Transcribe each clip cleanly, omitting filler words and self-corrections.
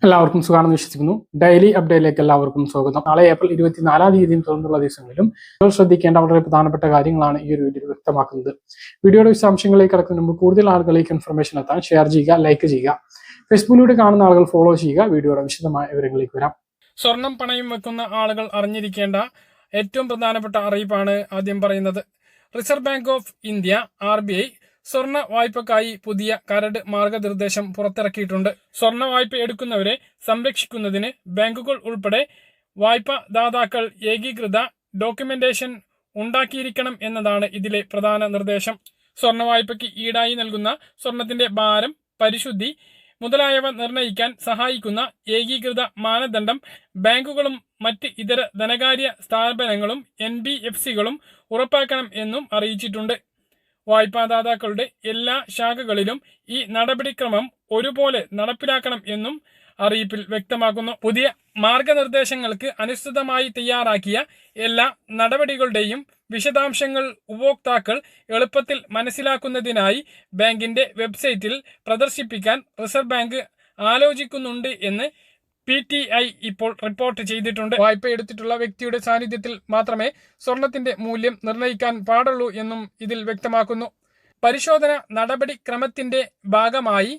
എല്ലാവർക്കും സുഖമാണെന്ന് വിശ്വസിക്കുന്നു. ഡെയിലി അപ്ഡേറ്റിലേക്ക് എല്ലാവർക്കും സ്വാഗതം. നാളെ ഏപ്രിൽ 24 തീയതിയും തുടർന്നുള്ള ദിവസങ്ങളിലും നിങ്ങൾ ശ്രദ്ധിക്കേണ്ട വളരെ പ്രധാനപ്പെട്ട കാര്യങ്ങളാണ് ഈ ഒരു വീഡിയോ വ്യക്തമാക്കുന്നത്. വീഡിയോയുടെ വിശദാംശങ്ങളിലേക്ക് കടക്കുന്നതിന് മുമ്പ് കൂടുതൽ ആളുകളിലേക്ക് ഇൻഫർമേഷൻ എത്താൻ ഷെയർ ചെയ്യുക, ലൈക്ക് ചെയ്യുക. ഫേസ്ബുക്കിലൂടെ കാണുന്ന ആളുകൾ ഫോളോ ചെയ്യുക. വീഡിയോയുടെ വിശദമായ വിവരങ്ങളിലേക്ക് വരാം. സ്വർണം പണയം വെക്കുന്ന ആളുകൾ അറിഞ്ഞിരിക്കേണ്ട ഏറ്റവും പ്രധാനപ്പെട്ട അറിയിപ്പാണ് ആദ്യം പറയുന്നത്. Reserve bank of India RBI സ്വർണ്ണ വായ്പക്കായി പുതിയ കരട് മാർഗനിർദ്ദേശം പുറത്തിറക്കിയിട്ടുണ്ട്. സ്വർണ്ണ വായ്പ എടുക്കുന്നവരെ സംരക്ഷിക്കുന്നതിന് ബാങ്കുകൾ ഉൾപ്പെടെ വായ്പാ ദാതാക്കൾ ഏകീകൃത ഡോക്യുമെന്റേഷൻ ഉണ്ടാക്കിയിരിക്കണം എന്നതാണ് ഇതിലെ പ്രധാന നിർദ്ദേശം. സ്വർണ്ണ വായ്പയ്ക്ക് ഈടായി നൽകുന്ന സ്വർണത്തിന്റെ ഭാരം, പരിശുദ്ധി മുതലായവ നിർണ്ണയിക്കാൻ സഹായിക്കുന്ന ഏകീകൃത മാനദണ്ഡം ബാങ്കുകളും മറ്റ് ഇതര ധനകാര്യ സ്ഥാപനങ്ങളും NBFCകളും ഉറപ്പാക്കണം എന്നും അറിയിച്ചിട്ടുണ്ട്. വായ്പാദാതാക്കളുടെ എല്ലാ ശാഖകളിലും ഈ നടപടിക്രമം ഒരുപോലെ നടപ്പിലാക്കണം എന്നും അറിയിപ്പിൽ വ്യക്തമാക്കുന്നു. പുതിയ മാർഗനിർദ്ദേശങ്ങൾക്ക് അനുസൃതമായി തയ്യാറാക്കിയ എല്ലാ നടപടികളുടെയും വിശദാംശങ്ങൾ ഉപഭോക്താക്കൾ എളുപ്പത്തിൽ മനസ്സിലാക്കുന്നതിനായി ബാങ്കിന്റെ വെബ്സൈറ്റിൽ പ്രദർശിപ്പിക്കാൻ റിസർവ് ബാങ്ക് ആലോചിക്കുന്നുണ്ട് എന്ന് PTI ഇപ്പോൾ റിപ്പോർട്ട് ചെയ്തിട്ടുണ്ട്. വായ്പ എടുത്തിട്ടുള്ള വ്യക്തിയുടെ സാന്നിധ്യത്തിൽ മാത്രമേ സ്വർണത്തിന്റെ മൂല്യം നിർണ്ണയിക്കാൻ പാടുള്ളൂ എന്നും ഇതിൽ വ്യക്തമാക്കുന്നു. പരിശോധന നടപടിക്രമത്തിന്റെ ഭാഗമായി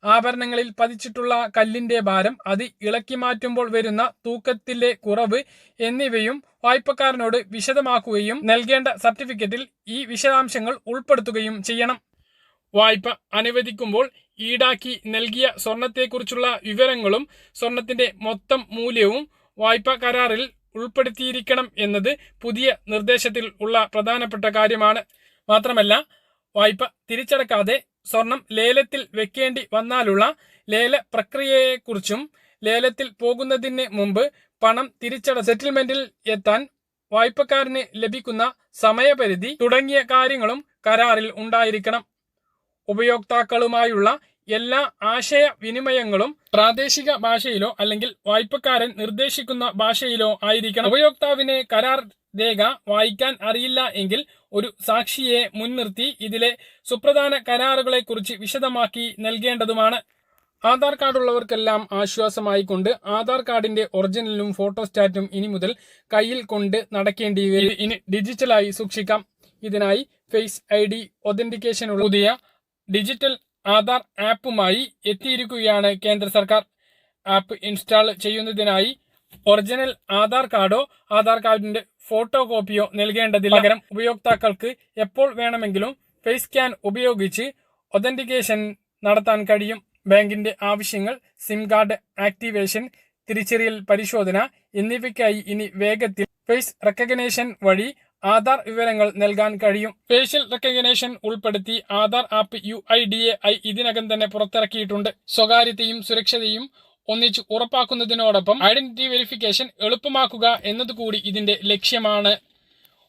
ആഭരണങ്ങളിൽ പതിച്ചിട്ടുള്ള കല്ലിന്റെ ഭാരം, അത് ഇളക്കി മാറ്റുമ്പോൾ വരുന്ന തൂക്കത്തിലെ കുറവ് എന്നിവയും വായ്പക്കാരനോട് വിശദമാക്കുകയും നൽകേണ്ട സർട്ടിഫിക്കറ്റിൽ ഈ വിശദാംശങ്ങൾ ഉൾപ്പെടുത്തുകയും ചെയ്യണം. വായ്പ അനുവദിക്കുമ്പോൾ ഈടാക്കി നൽകിയ സ്വർണത്തെക്കുറിച്ചുള്ള വിവരങ്ങളും സ്വർണത്തിന്റെ മൊത്തം മൂല്യവും വായ്പാ കരാറിൽ ഉൾപ്പെടുത്തിയിരിക്കണം എന്നത് പുതിയ നിർദ്ദേശത്തിൽ ഉള്ള പ്രധാനപ്പെട്ട കാര്യമാണ്. മാത്രമല്ല, വായ്പ തിരിച്ചടക്കാതെ സ്വർണം ലേലത്തിൽ വെക്കേണ്ടി വന്നാലുള്ള ലേല പ്രക്രിയയെക്കുറിച്ചും ലേലത്തിൽ പോകുന്നതിന് മുമ്പ് പണം സെറ്റിൽമെന്റിൽ എത്താൻ വായ്പക്കാരന് ലഭിക്കുന്ന സമയപരിധി തുടങ്ങിയ കാര്യങ്ങളും കരാറിൽ ഉണ്ടായിരിക്കണം. ഉപയോക്താക്കളുമായുള്ള എല്ലാ ആശയവിനിമയങ്ങളും പ്രാദേശിക ഭാഷയിലോ അല്ലെങ്കിൽ വായ്പക്കാരൻ നിർദ്ദേശിക്കുന്ന ഭാഷയിലോ ആയിരിക്കണം. ഉപയോക്താവിന് കരാർ രേഖ വായിക്കാൻ അറിയില്ല എങ്കിൽ ഒരു സാക്ഷിയെ മുൻനിർത്തി ഇതിലെ സുപ്രധാന കരാറുകളെക്കുറിച്ച് വിശദമാക്കി നൽകേണ്ടതുമാണ്. ആധാർ കാർഡുള്ളവർക്കെല്ലാം ആശ്വാസമായിക്കൊണ്ട് ആധാർ കാർഡിന്റെ ഒറിജിനലും ഫോട്ടോസ്റ്റാറ്റും ഇനി മുതൽ കയ്യിൽ കൊണ്ട് നടക്കേണ്ടി വരും. ഇനി ഡിജിറ്റലായി സൂക്ഷിക്കാം. ഇതിനായി ഫേസ് ID ഒതന്റിക്കേഷനുള്ള പുതിയ ഡിജിറ്റൽ ആധാർ ആപ്പുമായി എത്തിയിരിക്കുകയാണ് കേന്ദ്ര സർക്കാർ. ആപ്പ് ഇൻസ്റ്റാൾ ചെയ്യുന്നതിനായി ഒറിജിനൽ ആധാർ കാർഡോ ആധാർ കാർഡിന്റെ ഫോട്ടോ കോപ്പിയോ നൽകേണ്ടതില്ല. പകരം ഉപയോക്താക്കൾക്ക് എപ്പോൾ വേണമെങ്കിലും ഫേസ് സ്കാൻ ഉപയോഗിച്ച് ഒതന്റിക്കേഷൻ നടത്താൻ കഴിയും. ബാങ്കിന്റെ ആവശ്യങ്ങൾ, സിം കാർഡ് ആക്ടിവേഷൻ, തിരിച്ചറിയൽ പരിശോധന എന്നിവയ്ക്കായി ഇനി വേഗത്തിൽ ഫേസ് റെക്കഗ്നേഷൻ വഴി ആധാർ വിവരങ്ങൾ നൽകാൻ കഴിയും. ഫേഷ്യൽ റെക്കഗ്നേഷൻ ഉൾപ്പെടുത്തി ആധാർ ആപ്പ് UIDAI ഇതിനകം തന്നെ പുറത്തിറക്കിയിട്ടുണ്ട്. സ്വകാര്യതയും സുരക്ഷതയും ഒന്നിച്ച് ഉറപ്പാക്കുന്നതിനോടൊപ്പം ഐഡന്റിറ്റി വെരിഫിക്കേഷൻ എളുപ്പമാക്കുക എന്നതുകൂടി ഇതിന്റെ ലക്ഷ്യമാണ്.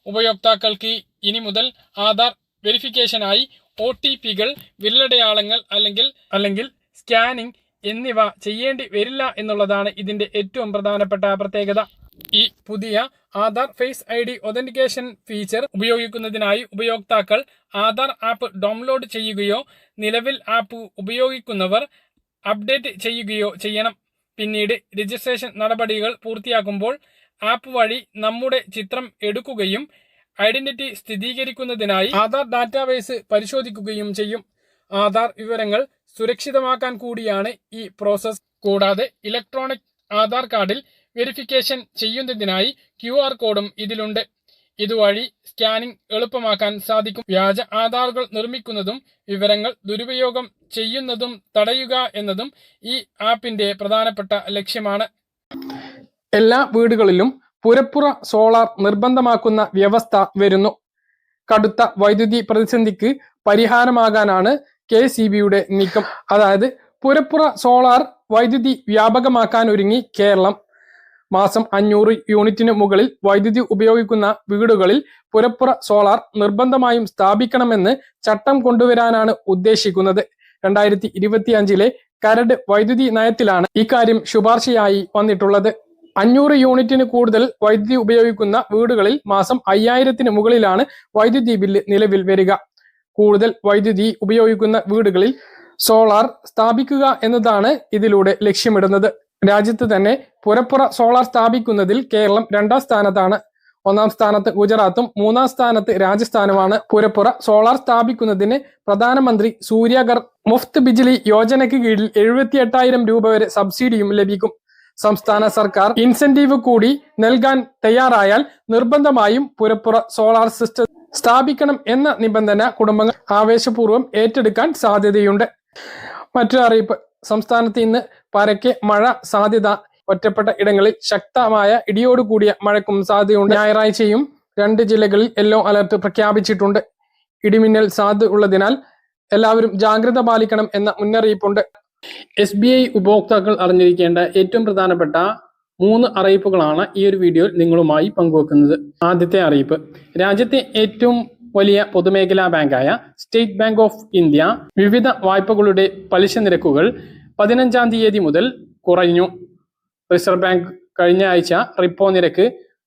ഉപയോക്താക്കൾക്ക് ഇനി മുതൽ ആധാർ വെരിഫിക്കേഷനായി OTPകൾ, വിരലടയാളങ്ങൾ അല്ലെങ്കിൽ സ്കാനിംഗ് എന്നിവ ചെയ്യേണ്ടി വരില്ല എന്നുള്ളതാണ് ഇതിന്റെ ഏറ്റവും പ്രധാനപ്പെട്ട പ്രത്യേകത. ഈ പുതിയ Aadhaar face ID authentication feature ഉപയോഗിക്കുന്നതിനായി ഉപയോക്താക്കൾ ആധാർ ആപ്പ് ഡൗൺലോഡ് ചെയ്യുകയോ നിലവിൽ ആപ്പ് ഉപയോഗിക്കുന്നവർ അപ്ഡേറ്റ് ചെയ്യുകയോ ചെയ്യണം. പിന്നീട് രജിസ്ട്രേഷൻ നടപടികൾ പൂർത്തിയാക്കുമ്പോൾ ആപ്പ് വഴി നമ്മുടെ ചിത്രം എടുക്കുകയും ഐഡന്റിറ്റി സ്ഥിരീകരിക്കുന്നതിനായി ആധാർ ഡാറ്റാബേസ് പരിശോധിക്കുകയും ചെയ്യും. ആധാർ വിവരങ്ങൾ സുരക്ഷിതമാക്കാൻ കൂടിയാണ് ഈ പ്രോസസ്. കൂടാതെ ഇലക്ട്രോണിക് ആധാർ കാർഡിൽ വെരിഫിക്കേഷൻ ചെയ്യുന്നതിനായി QR കോഡും ഇതിലുണ്ട്. ഇതുവഴി സ്കാനിംഗ് എളുപ്പമാക്കാൻ സാധിക്കും. വ്യാജ ആധാറുകൾ നിർമ്മിക്കുന്നതും വിവരങ്ങൾ ദുരുപയോഗം ചെയ്യുന്നതും തടയുക എന്നതും ഈ ആപ്പിന്റെ പ്രധാനപ്പെട്ട ലക്ഷ്യമാണ്. എല്ലാ വീടുകളിലും പുരപ്പുറ സോളാർ നിർബന്ധമാക്കുന്ന വ്യവസ്ഥ വരുന്നു. കടുത്ത വൈദ്യുതി പ്രതിസന്ധിക്ക് പരിഹാരമാകാനാണ് KCBയുടെ നീക്കം. അതായത് പുരപ്പുറ സോളാർ വൈദ്യുതി വ്യാപകമാക്കാൻ ഒരുങ്ങി കേരളം. മാസം 500 യൂണിറ്റിന് മുകളിൽ വൈദ്യുതി ഉപയോഗിക്കുന്ന വീടുകളിൽ പുരപ്പുറ സോളാർ നിർബന്ധമായും സ്ഥാപിക്കണമെന്ന് ചട്ടം കൊണ്ടുവരാനാണ് ഉദ്ദേശിക്കുന്നത്. 2025 കരട് വൈദ്യുതി നയത്തിലാണ് ഇക്കാര്യം ശുപാർശയായി വന്നിട്ടുള്ളത്. 500 യൂണിറ്റിന് കൂടുതൽ വൈദ്യുതി ഉപയോഗിക്കുന്ന വീടുകളിൽ മാസം 5000-ന് മുകളിലാണ് വൈദ്യുതി ബില്ല് നിലവിൽ വരിക. കൂടുതൽ വൈദ്യുതി ഉപയോഗിക്കുന്ന വീടുകളിൽ സോളാർ സ്ഥാപിക്കുക എന്നതാണ് ഇതിലൂടെ ലക്ഷ്യമിടുന്നത്. രാജ്യത്ത് തന്നെ പുരപ്പുറ സോളാർ സ്ഥാപിക്കുന്നതിൽ കേരളം 2ാം സ്ഥാനത്താണ്. 1ാം സ്ഥാനത്ത് ഗുജറാത്തും 3ാം സ്ഥാനത്ത് രാജസ്ഥാനുമാണ്. പുരപ്പുറ സോളാർ സ്ഥാപിക്കുന്നതിന് പ്രധാനമന്ത്രി സൂര്യഘർ മുഫ്ത് ബിജ്ലി യോജനയ്ക്ക് കീഴിൽ 78,000 രൂപ വരെ സബ്സിഡിയും ലഭിക്കും. സംസ്ഥാന സർക്കാർ ഇൻസെന്റീവ് കൂടി നൽകാൻ തയ്യാറായാൽ നിർബന്ധമായും പുരപ്പുറ സോളാർ സിസ്റ്റം സ്ഥാപിക്കണം എന്ന നിബന്ധന കുടുംബങ്ങൾ ആവേശപൂർവ്വം ഏറ്റെടുക്കാൻ സാധ്യതയുണ്ട്. മറ്റൊരു അറിയിപ്പ്, സംസ്ഥാനത്ത് ഇന്ന് പരക്കെ മഴ സാധ്യത. ഒറ്റപ്പെട്ട ഇടങ്ങളിൽ ശക്തമായ ഇടിയോടുകൂടിയ മഴയ്ക്കും സാധ്യതയുണ്ട്. ഞായറാഴ്ചയും 2 ജില്ലകളിൽ യെല്ലോ അലർട്ട് പ്രഖ്യാപിച്ചിട്ടുണ്ട്. ഇടിമിന്നൽ സാധ്യത ഉള്ളതിനാൽ എല്ലാവരും ജാഗ്രത പാലിക്കണം എന്ന മുന്നറിയിപ്പുണ്ട്. SBI ഉപഭോക്താക്കൾ അറിഞ്ഞിരിക്കേണ്ട ഏറ്റവും പ്രധാനപ്പെട്ട 3 അറിയിപ്പുകളാണ് ഈ ഒരു വീഡിയോയിൽ നിങ്ങളുമായി പങ്കുവെക്കുന്നത്. ആദ്യത്തെ അറിയിപ്പ്, രാജ്യത്തെ ഏറ്റവും വലിയ പൊതുമേഖലാ ബാങ്കായ സ്റ്റേറ്റ് ബാങ്ക് ഓഫ് ഇന്ത്യ വിവിധ വായ്പകളുടെ പലിശ നിരക്കുകൾ 15-ാം തീയതി മുതൽ കുറഞ്ഞു. റിസർവ് ബാങ്ക് കഴിഞ്ഞ ആഴ്ച റിപ്പോ നിരക്ക്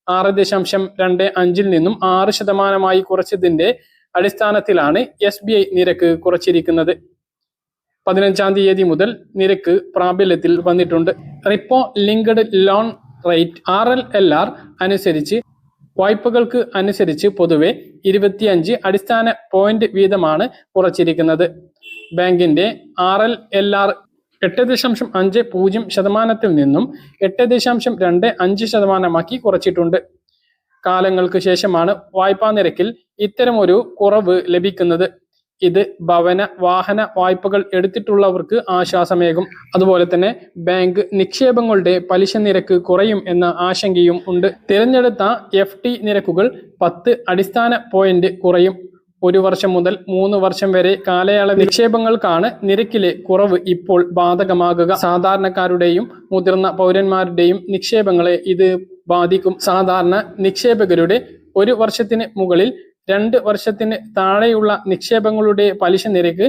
6.25-ൽ നിന്നും 6% കുറച്ചതിന്റെ അടിസ്ഥാനത്തിലാണ് SBI നിരക്ക് കുറച്ചിരിക്കുന്നത്. 15-ാം തീയതി മുതൽ നിരക്ക് പ്രാബല്യത്തിൽ വന്നിട്ടുണ്ട്. Repo linked loan rate RLLR അനുസരിച്ച് വായ്പകൾക്ക് അനുസരിച്ച് പൊതുവെ 25 അടിസ്ഥാന പോയിന്റ് വീതമാണ് കുറച്ചിരിക്കുന്നത്. ബാങ്കിന്റെ RLLR 8.50% നിന്നും 8.25% കുറച്ചിട്ടുണ്ട്. കാലങ്ങൾക്ക് ശേഷമാണ് വായ്പാ നിരക്കിൽ ഇത്തരമൊരു കുറവ് ലഭിക്കുന്നത്. ഇത് ഭവന വാഹന വായ്പകൾ എടുത്തിട്ടുള്ളവർക്ക് ആശ്വാസമേകും. അതുപോലെ തന്നെ ബാങ്ക് നിക്ഷേപങ്ങളുടെ പലിശ നിരക്ക് കുറയും എന്ന ആശങ്കയും ഉണ്ട്. തിരഞ്ഞെടുത്ത FD നിരക്കുകൾ 10 അടിസ്ഥാന പോയിന്റ് കുറയും. 1 വർഷം മുതൽ 3 വർഷം വരെ കാലയളവ് നിക്ഷേപങ്ങൾക്കാണ് നിരക്കിലെ കുറവ് ഇപ്പോൾ ബാധകമാകുക. സാധാരണക്കാരുടെയും മുതിർന്ന പൗരന്മാരുടെയും നിക്ഷേപങ്ങളെ ഇത് ബാധിക്കും. സാധാരണ നിക്ഷേപകരുടെ 1 വർഷത്തിന് മുകളിൽ 2 വർഷത്തിന് താഴെയുള്ള നിക്ഷേപങ്ങളുടെ പലിശ നിരക്ക്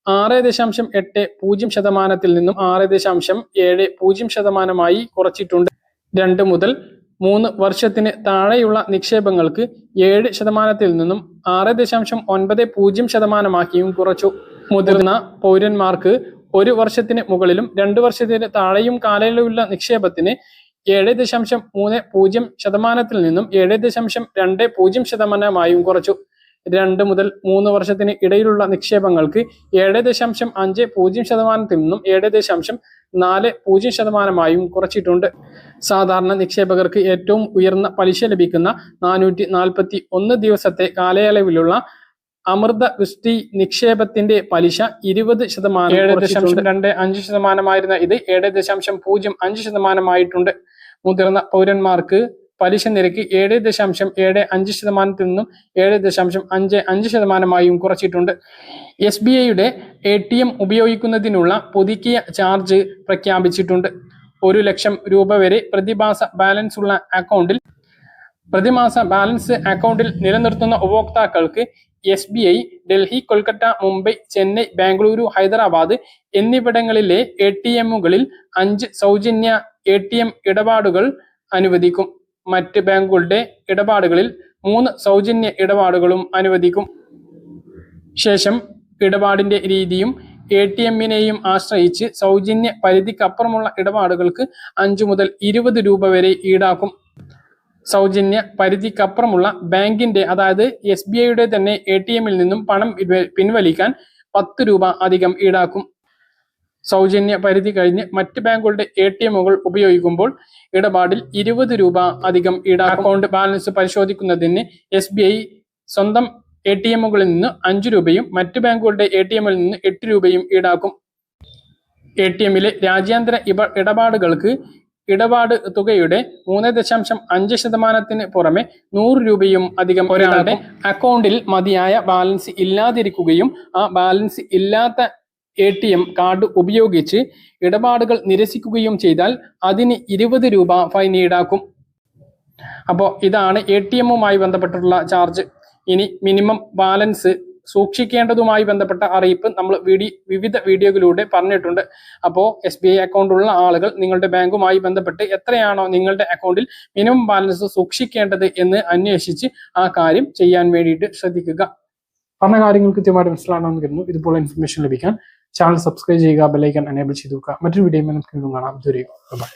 6.80% നിന്നും 6.70% കുറച്ചിട്ടുണ്ട്. 2 മുതൽ 3 വർഷത്തിന് താഴെയുള്ള നിക്ഷേപങ്ങൾക്ക് 7% നിന്നും 6.90% കുറച്ചു. മുതിർന്ന പൗരന്മാർക്ക് 1 വർഷത്തിന് മുകളിലും 2 വർഷത്തിന് താഴെയും കാലയളവിലുള്ള നിക്ഷേപത്തിന് 7.30% നിന്നും 7.20% കുറച്ചു. 2 മുതൽ 3 വർഷത്തിന് ഇടയിലുള്ള നിക്ഷേപങ്ങൾക്ക് 7.50% നിന്നും 7.40% കുറച്ചിട്ടുണ്ട്. സാധാരണ നിക്ഷേപകർക്ക് ഏറ്റവും ഉയർന്ന പലിശ ലഭിക്കുന്ന 441 ദിവസത്തെ കാലയളവിലുള്ള അമൃത വൃഷ്ടി നിക്ഷേപത്തിന്റെ പലിശ 20%. 7.25% ഇത് 7.05% മുതിർന്ന പൗരന്മാർക്ക് പലിശ നിരക്ക് 7.75% നിന്നും 7.55% കുറച്ചിട്ടുണ്ട്. SBIയുടെ ATM ഉപയോഗിക്കുന്നതിനുള്ള പുതുക്കിയ ചാർജ് പ്രഖ്യാപിച്ചിട്ടുണ്ട്. 1 ലക്ഷം രൂപ വരെ പ്രതിമാസ ബാലൻസ് അക്കൗണ്ടിൽ നിലനിർത്തുന്ന ഉപഭോക്താക്കൾക്ക് SBI ഡൽഹി, കൊൽക്കത്ത, മുംബൈ, ചെന്നൈ, ബാംഗ്ലൂരു, ഹൈദരാബാദ് എന്നിവിടങ്ങളിലെ ATMകളിൽ 5 സൗജന്യ ATM ഇടപാടുകൾ അനുവദിക്കും. മറ്റ് ബാങ്കുകളുടെ ഇടപാടുകളിൽ 3 സൗജന്യ ഇടപാടുകളും അനുവദിക്കും. ശേഷം ഇടപാടിന്റെ രീതിയും ATMനെയും ആശ്രയിച്ച് സൗജന്യ പരിധിക്കപ്പുറമുള്ള ഇടപാടുകൾക്ക് 5 മുതൽ 20 രൂപ വരെ ഈടാക്കും. സൗജന്യ പരിധിക്കപ്പുറമുള്ള ബാങ്കിന്റെ അതായത് SBIയുടെ തന്നെ ATMൽ നിന്നും പണം പിൻവലിക്കാൻ 10 രൂപ അധികം ഈടാക്കും. സൗജന്യ പരിധി കഴിഞ്ഞ് മറ്റ് ബാങ്കുകളുടെ ATMകൾ ഉപയോഗിക്കുമ്പോൾ ഇടപാടിൽ 20 രൂപ അധികം ഈടാക്കും. അക്കൗണ്ട് ബാലൻസ് പരിശോധിക്കുന്നതിന് SBI സ്വന്തം ATMകളിൽ നിന്ന് 5 രൂപയും മറ്റ് ബാങ്കുകളുടെ ATMൽ നിന്ന് 8 രൂപയും ഈടാക്കും. ATMലെ രാജ്യാന്തര ഇടപാടുകൾക്ക് ഇടപാട് തുകയുടെ 3.5% പുറമെ 100 രൂപയും അധികം ഒരാളുടെ അക്കൗണ്ടിൽ മതിയായ ബാലൻസ് ഇല്ലാതിരിക്കുകയും ആ ബാലൻസ് ഇല്ലാത്ത ATM കാർഡ് ഉപയോഗിച്ച് ഇടപാടുകൾ നിരസിക്കുകയും ചെയ്താൽ അതിന് 20 രൂപ ഫൈൻ ഈടാക്കും. അപ്പോൾ ഇതാണ് ATMവുമായി ബന്ധപ്പെട്ടിട്ടുള്ള ചാർജ്. ഇനി മിനിമം ബാലൻസ് സൂക്ഷിക്കേണ്ടതുമായി ബന്ധപ്പെട്ട അറിയിപ്പ് നമ്മൾ വിവിധ വീഡിയോകളിലൂടെ പറഞ്ഞിട്ടുണ്ട്. അപ്പോൾ SBI അക്കൗണ്ട് ഉള്ള ആളുകൾ നിങ്ങളുടെ ബാങ്കുമായി ബന്ധപ്പെട്ട് എത്രയാണോ നിങ്ങളുടെ അക്കൗണ്ടിൽ മിനിമം ബാലൻസ് സൂക്ഷിക്കേണ്ടത് എന്ന് അന്വേഷിച്ച് ആ കാര്യം ചെയ്യാൻ വേണ്ടിയിട്ട് ശ്രദ്ധിക്കുക. പറഞ്ഞ കാര്യങ്ങൾ കൃത്യമായിട്ട് മനസ്സിലാണെന്ന് കരുതുന്നു. ഇതുപോലെ ഇൻഫർമേഷൻ ലഭിക്കാൻ ചാനൽ സബ്സ്ക്രൈബ് ചെയ്യുക, ബെല്ലൈക്കൺ എനേബിൾ ചെയ്ത് വെക്കുക. മറ്റൊരു വീഡിയോ നമുക്ക് വീണ്ടും കാണാം. ഇതുവരെയും ബൈ.